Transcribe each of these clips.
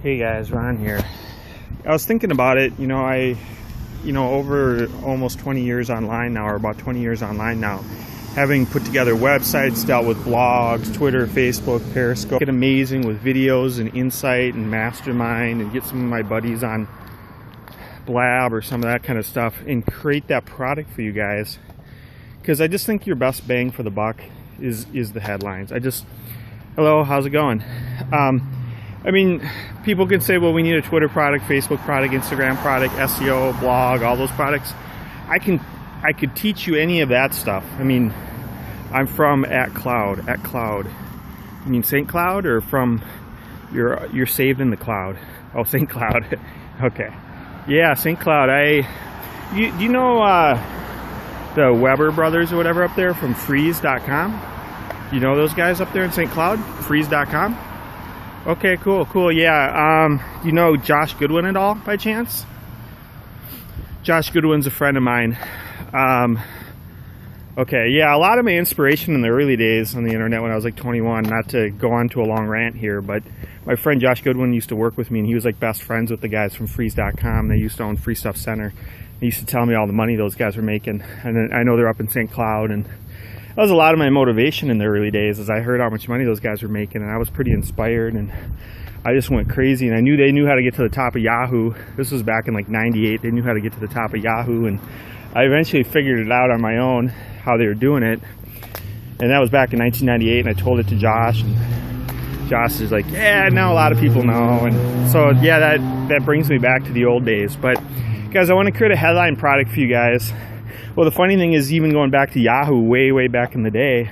Hey guys, Ron here. I was thinking about it, over almost 20 years online now, or about 20 years online now, having put together websites, dealt with blogs, Twitter, Facebook, Periscope. Get amazing with videos and insight and mastermind, and get some of my buddies on Blab or some of that kind of stuff and create that product for you guys. Because I just think your best bang for the buck is the headlines. Hello, how's it going? People can say, well, we need a Twitter product, Facebook product, Instagram product, SEO, blog, all those products. I could teach you any of that stuff. I'm from @Cloud. You mean St. Cloud, or from you're saved in the cloud? Oh, St. Cloud. Okay. Yeah, St. Cloud. Do you know the Weber brothers or whatever up there from freeze.com? You know those guys up there in St. Cloud? Freeze.com? Okay, cool. Yeah, you know Josh Goodwin at all, by chance? Josh Goodwin's a friend of mine. Okay, yeah, a lot of my inspiration in the early days on the internet when I was like 21, not to go on to a long rant here, but my friend Josh Goodwin used to work with me, and he was like best friends with the guys from freeze.com. They used to own Free Stuff Center. He used to tell me all the money those guys were making, and then I know they're up in St. Cloud, and that was a lot of my motivation in the early days, as I heard how much money those guys were making, and I was pretty inspired, and I just went crazy. And I knew they knew how to get to the top of Yahoo. This was back in like '98. They knew how to get to the top of Yahoo, and I eventually figured it out on my own how they were doing it. And that was back in 1998, and I told it to Josh, and Josh is like, yeah, now a lot of people know. And so yeah, that brings me back to the old days. But guys, I want to create a headline product for you guys. Well, the funny thing is, even going back to Yahoo way back in the day,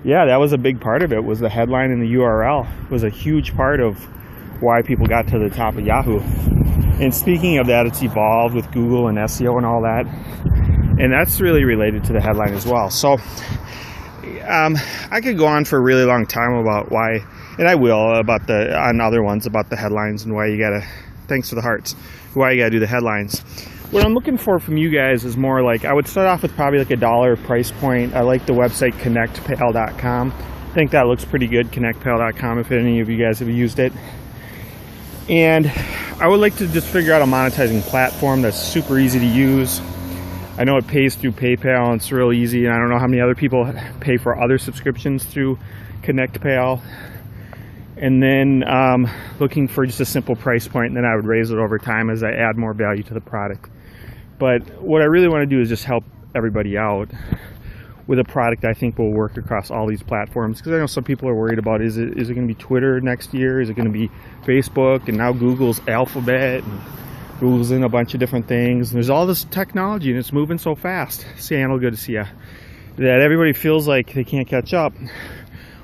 yeah, that was a big part of it, was the headline and the URL. It was a huge part of why people got to the top of Yahoo. And speaking of that, it's evolved with Google and SEO and all that. And that's really related to the headline as well. So I could go on for a really long time about why, and I will, on other ones about the headlines and why you gotta, thanks for the hearts, why you gotta do the headlines. What I'm looking for from you guys is more like, I would start off with probably like $1 price point. I like the website connectpal.com. I think that looks pretty good, connectpal.com, if any of you guys have used it. And I would like to just figure out a monetizing platform that's super easy to use. I know it pays through PayPal, and it's real easy, and I don't know how many other people pay for other subscriptions through ConnectPal. And then looking for just a simple price point, and then I would raise it over time as I add more value to the product. But what I really want to do is just help everybody out with a product I think will work across all these platforms. Because I know some people are worried about, is it going to be Twitter next year? Is it going to be Facebook? And now Google's Alphabet, and Google's in a bunch of different things. And there's all this technology, and it's moving so fast. Seattle, good to see you. That everybody feels like they can't catch up.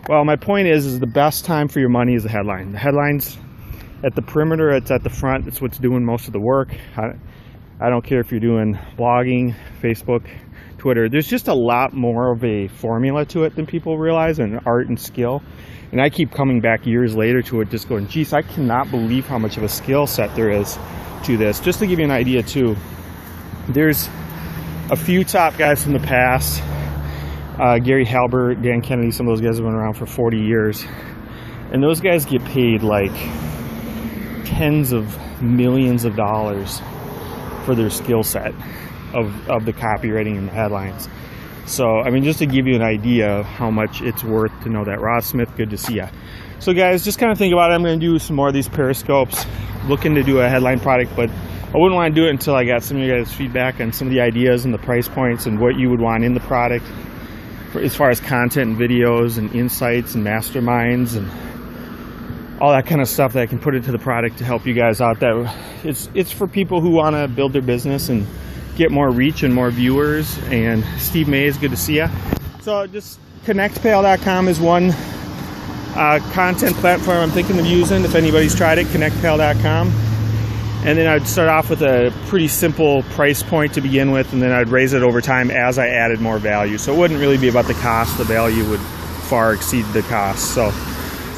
Well, my point is the best time for your money is the headline. The headline's at the perimeter, it's at the front, it's what's doing most of the work. I don't care if you're doing blogging, Facebook, Twitter. There's just a lot more of a formula to it than people realize, and art and skill. And I keep coming back years later to it, just going, geez, I cannot believe how much of a skill set there is to this. Just to give you an idea too, there's a few top guys from the past, Gary Halbert, Dan Kennedy, some of those guys have been around for 40 years. And those guys get paid like tens of millions of dollars for their skill set of the copywriting and the headlines. So, just to give you an idea of how much it's worth to know that. Ross Smith, good to see ya. So guys, just kind of think about it. I'm going to do some more of these Periscopes, looking to do a headline product, but I wouldn't want to do it until I got some of you guys' feedback on some of the ideas and the price points and what you would want in the product, as far as content and videos and insights and masterminds and all that kind of stuff that I can put into the product to help you guys out. That it's for people who want to build their business and get more reach and more viewers. And Steve Mays, good to see you. So just connectpal.com is one content platform I'm thinking of using. If anybody's tried it, connectpal.com. And then I'd start off with a pretty simple price point to begin with, and then I'd raise it over time as I added more value. So it wouldn't really be about the cost. The value would far exceed the cost. So,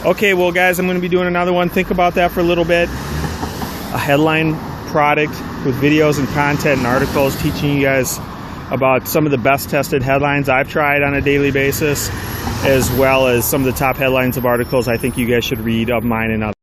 okay, well guys, I'm going to be doing another one. Think about that for a little bit. A headline product with videos and content and articles teaching you guys about some of the best tested headlines I've tried on a daily basis, as well as some of the top headlines of articles I think you guys should read of mine and others.